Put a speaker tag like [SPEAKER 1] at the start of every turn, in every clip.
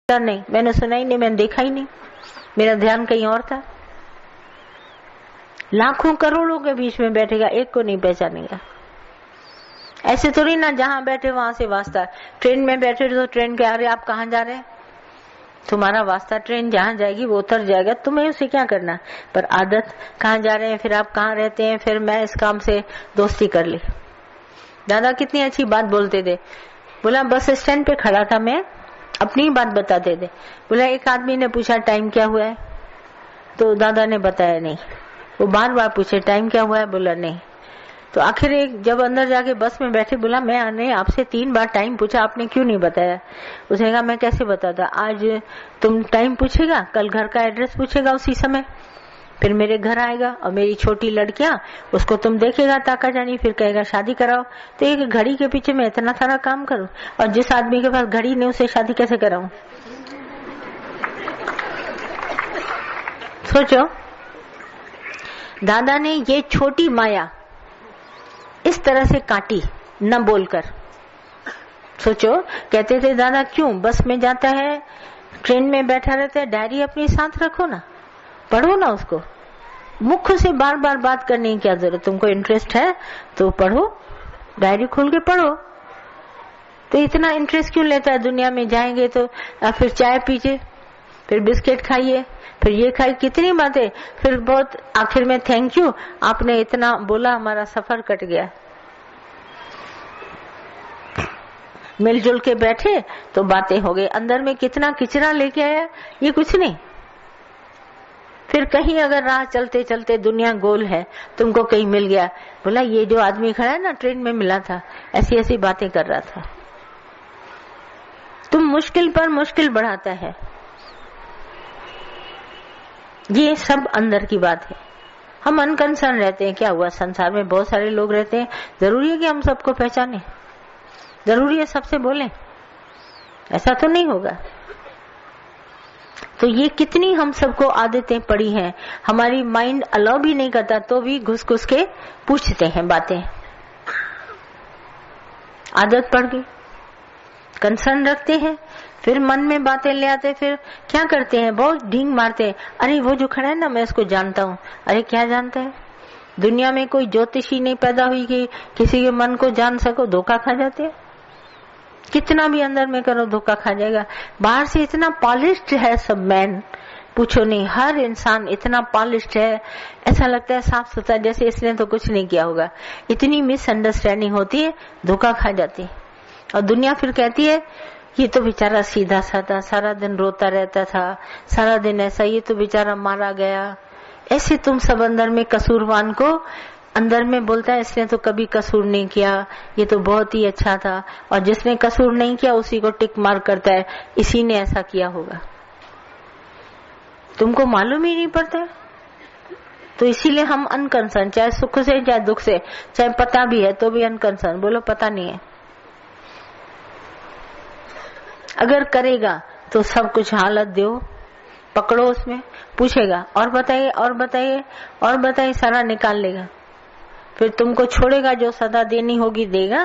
[SPEAKER 1] नहीं, मैंने सुना ही नहीं, मैंने देखा ही नहीं, मेरा ध्यान कहीं और था। लाखों करोड़ों के बीच में बैठेगा, एक को नहीं पहचानेगा। ऐसे थोड़ी ना जहां बैठे वहां से वास्ता। ट्रेन में बैठे तो ट्रेन के, अरे आप कहाँ जा रहे हैं, तुम्हारा वास्ता ट्रेन जहां जाएगी वो उतर जाएगा, तुम्हें उसे क्या करना। पर आदत, कहाँ जा रहे हैं, फिर आप कहाँ रहते हैं, फिर मैं इस काम से दोस्ती कर ली। दादा कितनी अच्छी बात बोलते थे। बोला बस स्टैंड पे खड़ा था मैं, अपनी बात बताते थे। बोला एक आदमी ने पूछा टाइम क्या हुआ है, तो दादा ने बताया नहीं। वो बार बार पूछे टाइम क्या हुआ है, बोला नहीं। तो आखिर एक जब अंदर जाके बस में बैठे, बोला मैंने आपसे 3 बार टाइम पूछा, आपने क्यों नहीं बताया। उसने कहा मैं कैसे बताता, आज तुम टाइम पूछेगा, कल घर का एड्रेस पूछेगा उसी समय, फिर मेरे घर आएगा और मेरी छोटी लड़कियां, उसको तुम देखेगा ताका जानी, फिर कहेगा शादी कराओ। तो एक घड़ी के पीछे मैं इतना सारा काम करूं, और जिस आदमी के पास घड़ी नहीं उसे शादी कैसे कराऊं। सोचो, दादा ने ये छोटी माया इस तरह से काटी, न बोलकर। सोचो, कहते थे दादा क्यों बस में जाता है, ट्रेन में बैठा रहता है, डायरी अपने साथ रखो ना, पढ़ो ना उसको, मुख से बार बार बात करने की क्या जरूरत। तुमको इंटरेस्ट है तो पढ़ो, डायरी खोल के पढ़ो। तो इतना इंटरेस्ट क्यों लेता है, दुनिया में जाएंगे तो फिर चाय पीजिए, फिर बिस्किट खाइए, फिर ये खाइए, कितनी बातें, फिर बहुत आखिर में थैंक यू, आपने इतना बोला, हमारा सफर कट गया। मिलजुल के बैठे तो बातें हो गई, अंदर में कितना किचरा लेके आया, ये कुछ नहीं। फिर कहीं अगर राह चलते चलते दुनिया गोल है, तुमको कहीं मिल गया, बोला ये जो आदमी खड़ा है ना, ट्रेन में मिला था, ऐसी ऐसी बातें कर रहा था। तुम मुश्किल पर मुश्किल बढ़ाता है, ये सब अंदर की बात है। हम अनकंसर्न रहते हैं, क्या हुआ, संसार में बहुत सारे लोग रहते हैं, जरूरी है कि हम सबको पहचाने, जरूरी है सबसे बोलें, ऐसा तो नहीं होगा। तो ये कितनी हम सबको आदतें पड़ी हैं, हमारी माइंड अलाउ भी नहीं करता तो भी घुस घुस के पूछते हैं बातें। आदत पड़ गई, कंसर्न रखते हैं, फिर मन में बातें ले आते, फिर क्या करते हैं, बहुत ढींग मारते हैं। अरे वो जो खड़ा है ना, मैं उसको जानता हूँ। अरे क्या जानता है, दुनिया में कोई ज्योतिषी नहीं पैदा हुई कि किसी के मन को जान सको, धोखा खा जाते हैं। कितना भी अंदर में करो धोखा खा जाएगा। बाहर से इतना पॉलिश्ड है सब मैन, पूछो नहीं, हर इंसान इतना पॉलिश्ड है, ऐसा लगता है साफ सुथरा, जैसे इसने तो कुछ नहीं किया होगा। इतनी मिसअंडरस्टैंडिंग होती है, धोखा खा जाती है। और दुनिया फिर कहती है ये तो बेचारा सीधा साधा, सारा दिन रोता रहता था, सारा दिन ऐसा, ये तो बेचारा मारा गया। ऐसे तुम सब अंदर में कसूरवान को अंदर में बोलता है इसने तो कभी कसूर नहीं किया, ये तो बहुत ही अच्छा था। और जिसने कसूर नहीं किया उसी को टिक मार करता है, इसी ने ऐसा किया होगा। तुमको मालूम ही नहीं पड़ता। तो इसीलिए हम अनकंसर्न, चाहे सुख से चाहे दुख से, चाहे पता भी है तो भी अनकंसर्न। बोलो पता नहीं है, अगर करेगा तो सब कुछ हालत दो, पकड़ो उसमें, पूछेगा और बताइए और बताइए और बताइए, सारा निकाल लेगा। फिर तुमको छोड़ेगा, जो सजा देनी होगी देगा,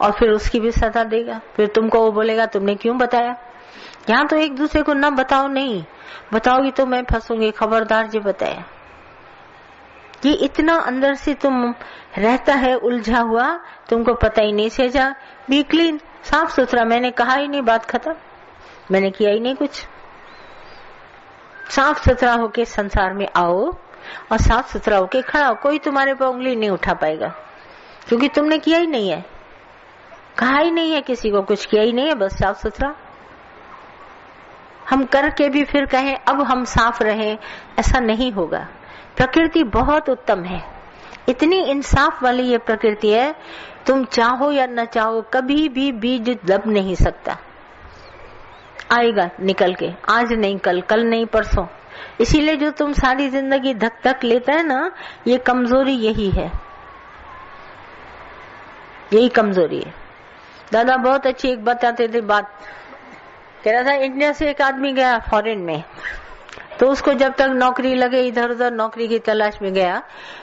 [SPEAKER 1] और फिर उसकी भी सजा देगा। फिर तुमको वो बोलेगा तुमने क्यों बताया। यहाँ तो एक दूसरे को ना बताओ, नहीं बताओगी तो मैं फंसूंगी, खबरदार जी बताया। ये इतना अंदर से तुम रहता है उलझा हुआ, तुमको पता ही नहीं। सेजा बी क्लीन, साफ सुथरा, मैंने कहा ही नहीं, बात खत्म, मैंने किया ही नहीं कुछ। साफ सुथरा होके संसार में आओ और साफ सुथरा होके खड़ा हो, कोई तुम्हारे पर उंगली नहीं उठा पाएगा, क्योंकि तुमने किया ही नहीं है, कहा ही नहीं है, किसी को कुछ किया ही नहीं है, बस साफ सुथरा। हम करके भी फिर कहें अब हम साफ रहें, ऐसा नहीं होगा। प्रकृति बहुत उत्तम है, इतनी इंसाफ वाली ये प्रकृति है, तुम चाहो या न चाहो कभी भी बीज दब नहीं सकता, आएगा निकल के, आज नहीं कल, कल नहीं परसों। इसीलिए जो तुम सारी जिंदगी धक धक लेता है ना, ये कमजोरी यही है, यही कमजोरी है। दादा बहुत अच्छी एक बताते थे बात, कह रहा था इंडिया से एक आदमी गया फॉरेन में, तो उसको जब तक नौकरी लगे, इधर उधर नौकरी की तलाश में गया,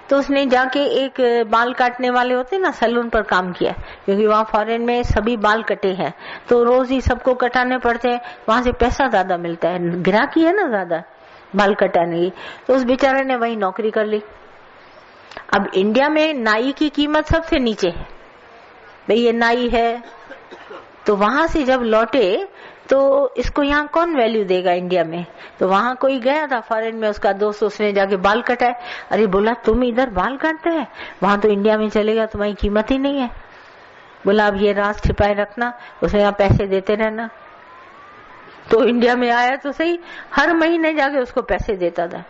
[SPEAKER 1] तो उसने जाके एक बाल काटने वाले होते ना सैलून पर काम किया, क्योंकि वहाँ फॉरेन में सभी बाल कटे हैं तो रोज ही सबको कटाने पड़ते हैं, वहां से पैसा ज्यादा मिलता है, गिराकी है ना ज्यादा बाल कटाने की। तो उस बेचारे ने वही नौकरी कर ली। अब इंडिया में नाई की कीमत सबसे नीचे है, भाई ये नाई है। तो वहां से जब लौटे तो इसको यहाँ कौन वैल्यू देगा इंडिया में। तो वहां कोई गया था फॉरेन में, उसका दोस्त, उसने जाके बाल कटाए। अरे बोला तुम इधर बाल काटते हैं, वहां तो इंडिया में चलेगा, तुम्हारी कीमत ही नहीं है। बोला अब ये राज छिपाए रखना, उसने यहाँ पैसे देते रहना। तो इंडिया में आया तो सही, हर महीने जाके उसको पैसे देता था,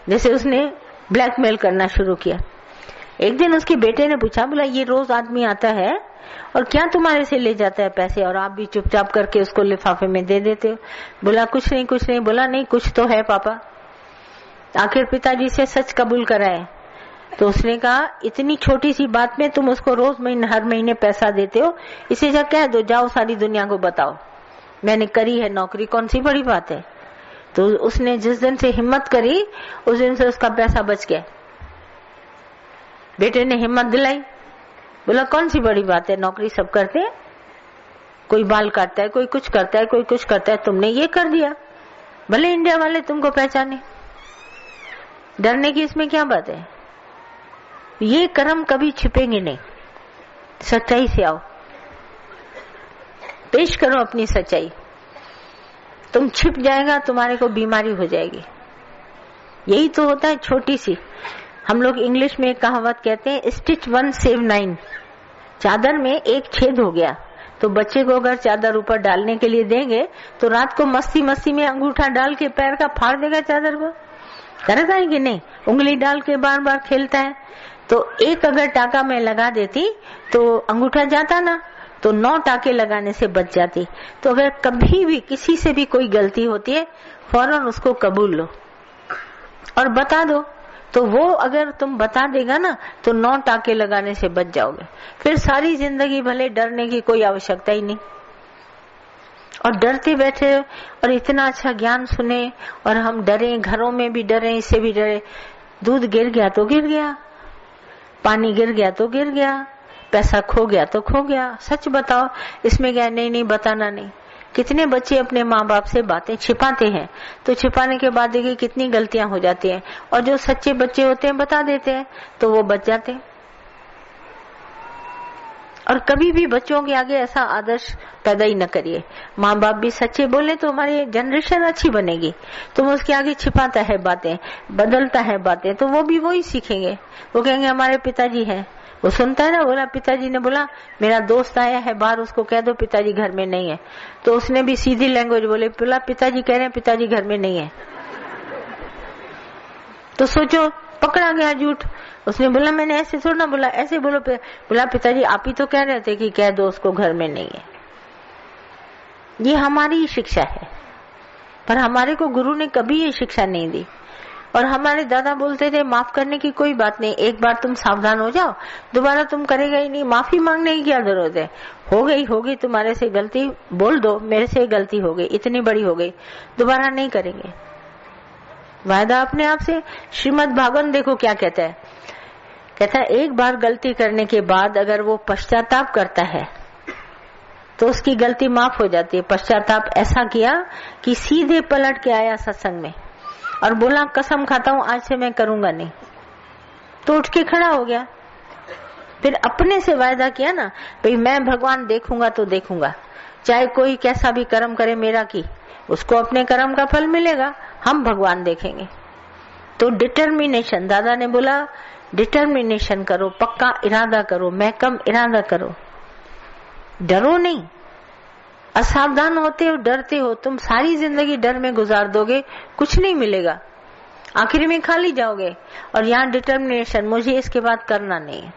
[SPEAKER 1] जैसे उसने ब्लैकमेल करना शुरू किया। एक दिन उसके बेटे ने पूछा, बोला ये रोज आदमी आता है और क्या तुम्हारे से ले जाता है पैसे, और आप भी चुपचाप करके उसको लिफाफे में दे देते हो। बोला कुछ नहीं कुछ नहीं। बोला नहीं कुछ तो है पापा। आखिर पिताजी से सच कबूल कराए। तो उसने कहा इतनी छोटी सी बात में तुम उसको रोज हर महीने पैसा देते हो, इसे जा कह दो, जाओ सारी दुनिया को बताओ मैंने करी है नौकरी, कौन सी बड़ी बात है। तो उसने जिस दिन से हिम्मत करी उस दिन से उसका पैसा बच गया। बेटे ने हिम्मत दिलाई, बोला कौन सी बड़ी बात है, नौकरी सब करते हैं, कोई बाल काटता है, कोई कुछ करता है, कोई कुछ करता है, तुमने ये कर दिया, भले इंडिया वाले तुमको पहचाने, डरने की इसमें क्या बात है। ये कर्म कभी छिपेंगे नहीं, सच्चाई से आओ, पेश करो अपनी सच्चाई। तुम छिप जाएगा, तुम्हारे को बीमारी हो जाएगी। यही तो होता है छोटी सी, हम लोग इंग्लिश में एक कहावत कहते हैं, स्टिच 1 सेव 9। चादर में एक छेद हो गया तो बच्चे को अगर चादर ऊपर डालने के लिए देंगे तो रात को मस्ती मस्ती में अंगूठा डाल के पैर का फाड़ देगा चादर को, करता है कि नहीं, उंगली डाल के बार बार खेलता है। तो एक अगर टाका मैं लगा देती तो अंगूठा जाता ना, तो 9 टाके लगाने से बच जाती। तो अगर कभी भी किसी से भी कोई गलती होती है, फौरन उसको कबूल लो और बता दो। तो वो अगर तुम बता देगा ना तो 9 टाके लगाने से बच जाओगे, फिर सारी जिंदगी भले डरने की कोई आवश्यकता ही नहीं। और डरते बैठे और इतना अच्छा ज्ञान सुने और हम डरे, घरों में भी डरे, इससे भी डरे। दूध गिर गया तो गिर गया, पानी गिर गया तो गिर गया, पैसा खो गया तो खो गया, सच बताओ इसमें क्या। नहीं नहीं बताना नहीं। कितने बच्चे अपने माँ बाप से बातें छिपाते हैं, तो छिपाने के बाद देखिए कितनी गलतियां हो जाती हैं। और जो सच्चे बच्चे होते हैं बता देते हैं तो वो बच जाते हैं। और कभी भी बच्चों के आगे ऐसा आदर्श पैदा ही न करिए। माँ बाप भी सच्चे बोले तो हमारी जनरेशन अच्छी बनेगी। तुम उसके आगे छिपाता है बातें, बदलता है बातें, तो वो भी वही सीखेंगे। वो कहेंगे हमारे पिताजी हैं, वो सुनता है ना, बोला पिताजी ने बोला मेरा दोस्त आया है बाहर, उसको कह दो पिताजी घर में नहीं है। तो उसने भी सीधी लैंग्वेज बोले, बोला पिताजी कह रहे हैं पिताजी घर में नहीं है। तो सोचो पकड़ा गया झूठ। उसने बोला मैंने ऐसे थोड़ा बोला, ऐसे बोलो। बोला पिताजी आप ही तो कह रहे थे कि कह दो उसको घर में नहीं है। ये हमारी शिक्षा है, पर हमारे को गुरु ने कभी ये शिक्षा नहीं दी। और हमारे दादा बोलते थे माफ करने की कोई बात नहीं, एक बार तुम सावधान हो जाओ दोबारा तुम करेगा ही नहीं, माफी मांगने की क्या जरूरत है, हो गई तुम्हारे से गलती, बोल दो मेरे से गलती हो गई, इतनी बड़ी हो गई, दोबारा नहीं करेंगे। वायदा अपने आप से। श्रीमद् भागवत देखो क्या कहता है, कहता है एक बार गलती करने के बाद अगर वो पश्चाताप करता है तो उसकी गलती माफ हो जाती है। पश्चाताप ऐसा किया कि सीधे पलट के आया सत्संग में और बोला कसम खाता हूं आज से मैं करूंगा नहीं, तो उठ के खड़ा हो गया। फिर अपने से वायदा किया ना, भाई मैं भगवान देखूंगा तो देखूंगा, चाहे कोई कैसा भी कर्म करे मेरा की, उसको अपने कर्म का फल मिलेगा, हम भगवान देखेंगे। तो डिटर्मिनेशन, दादा ने बोला डिटर्मिनेशन करो, पक्का इरादा करो, मैं कम इरादा करो, डरो नहीं। असावधान होते हो, डरते हो, तुम सारी जिंदगी डर में गुजार दोगे, कुछ नहीं मिलेगा, आखिर में खाली जाओगे। और यहाँ डिटर्मिनेशन, मुझे इसके बाद करना नहीं है,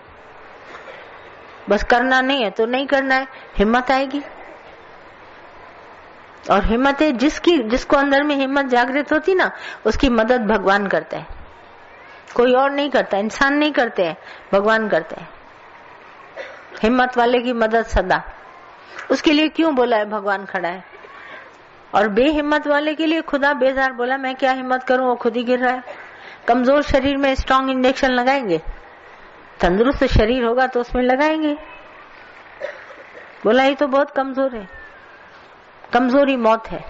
[SPEAKER 1] बस करना नहीं है तो नहीं करना है, हिम्मत आएगी। और हिम्मत है जिसको अंदर में हिम्मत जागृत होती ना, उसकी मदद भगवान करता है, कोई और नहीं करता, इंसान नहीं करते हैं, भगवान करते हैं। हिम्मत वाले की मदद सदा। उसके लिए क्यों बोला है भगवान खड़ा है। और बेहिम्मत वाले के लिए खुदा बेजार, बोला मैं क्या हिम्मत करूं, वो खुद ही गिर रहा है। कमजोर शरीर में स्ट्रॉन्ग इंजेक्शन लगाएंगे, तंदुरुस्त शरीर होगा तो उसमें लगाएंगे। बोला ये तो बहुत कमजोर है, कमजोरी मौत है।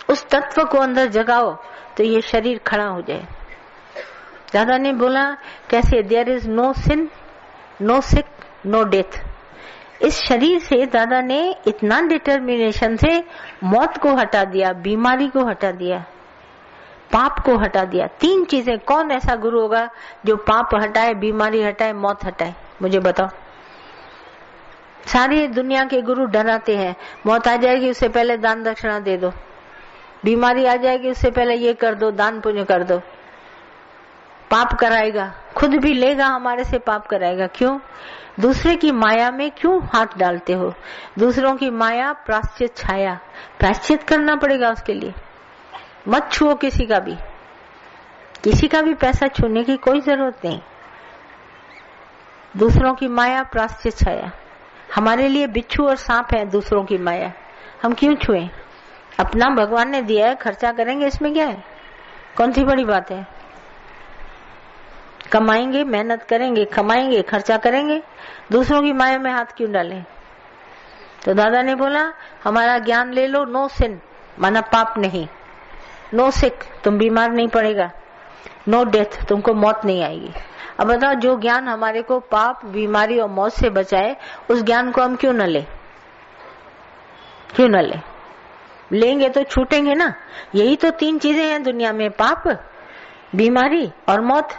[SPEAKER 1] उस तत्व को अंदर जगाओ तो ये शरीर खड़ा हो जाए। दादा ने बोला कैसे, there is no sin, no sick, no death. इस शरीर से दादा ने इतना डिटर्मिनेशन से मौत को हटा दिया, बीमारी को हटा दिया, पाप को हटा दिया। 3 चीजें। कौन ऐसा गुरु होगा जो पाप हटाए, बीमारी हटाए, मौत हटाए? मुझे बताओ। सारी दुनिया के गुरु डराते हैं, मौत आ जाएगी उससे पहले दान दक्षिणा दे दो, बीमारी आ जाएगी उससे पहले ये कर दो, दान पुण्य कर दो। पाप कराएगा, खुद भी लेगा हमारे से, पाप कराएगा। क्यों? दूसरे की माया में क्यों हाथ डालते हो? दूसरों की माया प्रायश्चित छाया, प्रायश्चित करना पड़ेगा उसके लिए। मत छुओ किसी का भी, किसी का भी पैसा छूने की कोई जरूरत नहीं। दूसरों की माया प्रायश्चित छाया, हमारे लिए बिच्छू और सांप है दूसरों की माया, हम क्यों छुएं? अपना भगवान ने दिया है, खर्चा करेंगे, इसमें क्या है? कौन सी बड़ी बात है? कमाएंगे, मेहनत करेंगे, कमाएंगे, खर्चा करेंगे, दूसरों की माया में हाथ क्यों डालें? तो दादा ने बोला हमारा ज्ञान ले लो, नो सिन माना पाप नहीं, नो सिक तुम बीमार नहीं पड़ेगा, नो डेथ तुमको मौत नहीं आएगी। अब बताओ, जो ज्ञान हमारे को पाप, बीमारी और मौत से बचाए, उस ज्ञान को हम क्यों न ले? क्यों न ले? लेंगे तो छूटेंगे ना। यही तो 3 चीजें हैं दुनिया में, पाप, बीमारी और मौत।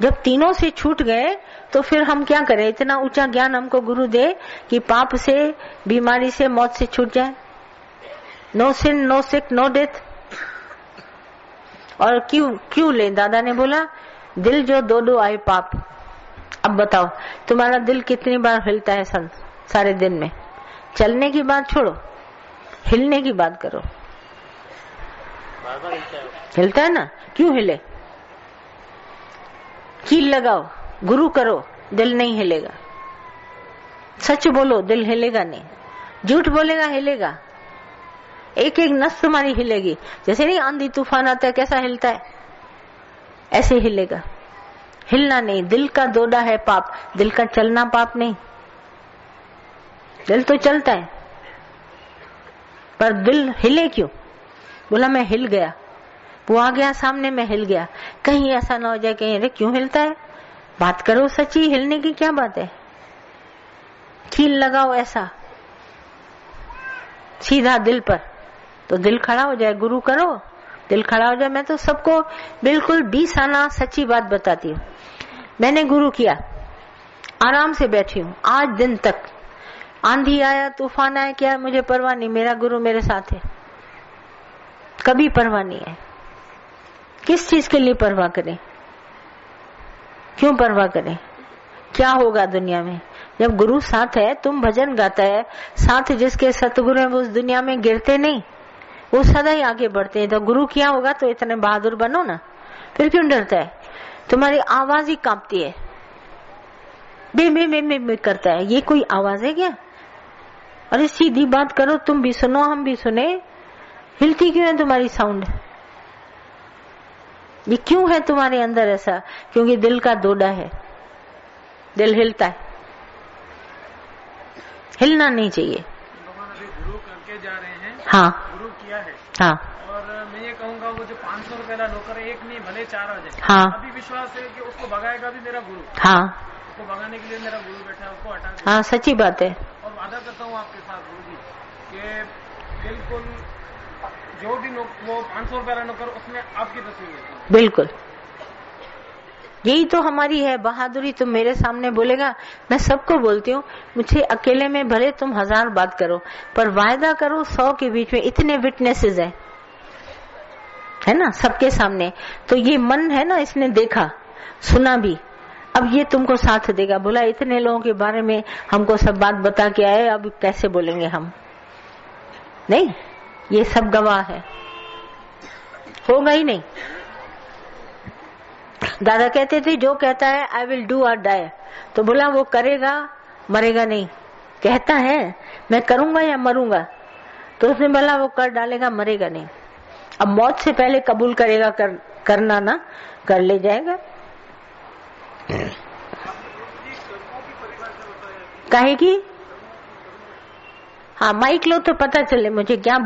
[SPEAKER 1] जब तीनों से छूट गए तो फिर हम क्या करें? इतना ऊंचा ज्ञान हमको गुरु दे कि पाप से, बीमारी से, मौत से छूट जाए। No sin, no sick, no death. और क्यों ले? दादा ने बोला दिल जो दो आए पाप। अब बताओ तुम्हारा दिल कितनी बार हिलता है सारे दिन में? चलने की बात छोड़ो, हिलने की बात करो। हिलता है ना? क्यों हिले? कील लगाओ, गुरु करो, दिल नहीं हिलेगा। सच बोलो, दिल हिलेगा नहीं। झूठ बोलेगा, हिलेगा। एक एक नस तुम्हारी हिलेगी। जैसे नहीं आंधी तूफान आता है कैसा हिलता है, ऐसे हिलेगा। हिलना नहीं। दिल का दौड़ा है पाप, दिल का चलना पाप नहीं। दिल तो चलता है पर दिल हिले क्यों? बोला मैं हिल गया, वो आ गया सामने, मैं हिल गया। कहीं ऐसा ना हो जाए कहीं अरे क्यों हिलता है? बात करो सच्ची, हिलने की क्या बात है? कील लगाओ ऐसा सीधा दिल पर, तो दिल खड़ा हो जाए। गुरु करो, दिल खड़ा हो जाए। मैं तो सबको बिल्कुल 20 आना सच्ची बात बताती हूँ। मैंने गुरु किया, आराम से बैठी हूँ आज दिन तक। आंधी आया, तूफान आया, क्या मुझे परवाह नहीं, मेरा गुरु मेरे साथ है, कभी परवाह नहीं है। किस चीज के लिए परवाह करें? क्यों परवाह करें? क्या होगा दुनिया में जब गुरु साथ है? तुम भजन गाता है, साथ जिसके सतगुरु है वो उस दुनिया में गिरते नहीं, वो सदा ही आगे बढ़ते हैं। तो गुरु किया होगा तो इतने बहादुर बनो ना, फिर क्यों डरता है? तुम्हारी आवाज ही कांपती है, बे बे बे बे बे करता है, ये कोई आवाज है क्या? अरे सीधी बात करो, तुम भी सुनो हम भी सुने। हिलती क्यों है तुम्हारी साउंड? ये क्यों है तुम्हारे अंदर ऐसा? क्योंकि दिल का दौड़ा है, दिल हिलता है। हिलना नहीं चाहिए।
[SPEAKER 2] अभी गुरु करके जा रहे हैं।
[SPEAKER 1] हाँ,
[SPEAKER 2] गुरु किया है।
[SPEAKER 1] हाँ,
[SPEAKER 2] और मैं ये कहूंगा वो जो 500 रुपए का नौकर है, एक नहीं भले 4 आ जाए।
[SPEAKER 1] हाँ,
[SPEAKER 2] अभी विश्वास है कि उसको भगाएगा भी मेरा गुरु।
[SPEAKER 1] हाँ,
[SPEAKER 2] उसको भगाने के लिए मेरा गुरु बैठा है, उसको हटा देगा।
[SPEAKER 1] हाँ, सच्ची बात है।
[SPEAKER 2] और वादा करता हूँ आपके साथ गुरु जी कि बिल्कुल जो भी वो 500 रुपए का नौकर, उसमें आपकी तस्वीर है।
[SPEAKER 1] बिल्कुल यही तो हमारी है बहादुरी। तुम मेरे सामने बोलेगा, मैं सबको बोलती हूँ, मुझे अकेले में भले तुम 1000 बात करो, पर वायदा करो 100 के बीच में। इतने विटनेसेस है ना सबके सामने। तो ये मन है ना, इसने देखा सुना भी, अब ये तुमको साथ देगा। बोला इतने लोगों के बारे में हमको सब बात बता के आए, अब कैसे बोलेंगे हम? नहीं, ये सब गवाह है, होगा ही नहीं। दादा कहते थे जो कहता है आई विल डू और डाई, तो बोला वो करेगा, मरेगा नहीं। कहता है मैं करूंगा या मरूंगा, तो उसने बोला वो कर डालेगा, मरेगा नहीं। अब मौत से पहले कबूल करेगा करना ना, कर ले जाएगा। काहे की? हाँ माइक लो तो पता चले मुझे क्या